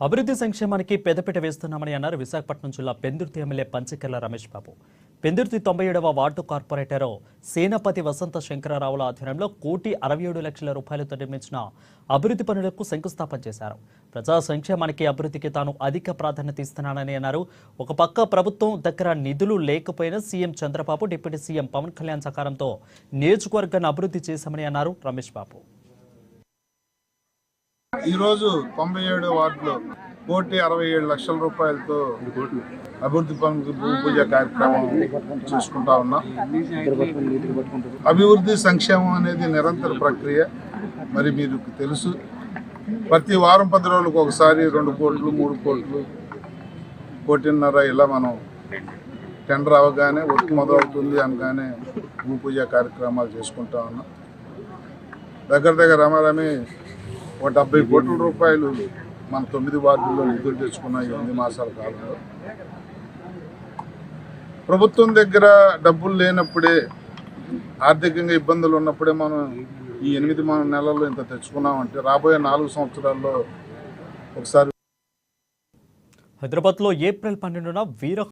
అభివృద్ధి సంక్షేమానికి పెద్దపీట వేస్తున్నామని అన్నారు విశాఖపట్నం జిల్లా Pendurthi MLA పంచకెళ్ల Ramesh Babu. Pendurthi 97వ ward corporator సేనాపతి వసంత శంకరరావుల ఆధ్వర్యంలో ₹1,67,00,000 నిర్మించిన అభివృద్ధి పనులకు శంకుస్థాపన చేశారు. ప్రజా సంక్షేమానికి అభివృద్ధికి తాను అధిక ప్రాధాన్యత ఇస్తున్నానని అన్నారు. ఒక పక్క ప్రభుత్వం దగ్గర నిధులు లేకపోయినా CM Chandrababu, deputy CM Pawan Kalyan సహకారంతో నియోజకవర్గాన్ని అభివృద్ధి చేశామని అన్నారు రమేష్ బాబు. ఈరోజు 97 వార్డులో ₹1,67,00,000 అభివృద్ధి పనులకు భూమి పూజ కార్యక్రమం చేసుకుంటా ఉన్నాం. అభివృద్ధి సంక్షేమం అనేది నిరంతర ప్రక్రియ. మరి మీకు తెలుసు, ప్రతి వారం 10 రోజులకు ఒకసారి 2 కోట్లు 3 కోట్లు 1.5 ఇలా మనం టెండర్ అవగానే వర్క్ మొదలవుతుంది అనగానే భూమి పూజ కార్యక్రమాలు చేసుకుంటా ఉన్నాం. దగ్గర రమారమి ₹70 కోట్ల మన 9 వార్డుల్లో నిధులు తెచ్చుకున్న ఈ 8 మాసాల కాలంలో. ప్రభుత్వం దగ్గర డబ్బులు లేనప్పుడే, ఆర్థికంగా ఇబ్బందులు ఉన్నప్పుడే మనం ఈ 8 నెలల్లో ఇంత తెచ్చుకున్నామంటే రాబోయే 4 సంవత్సరాల్లో ఒకసారి. హైదరాబాద్లో ఏప్రిల్ 12న వీర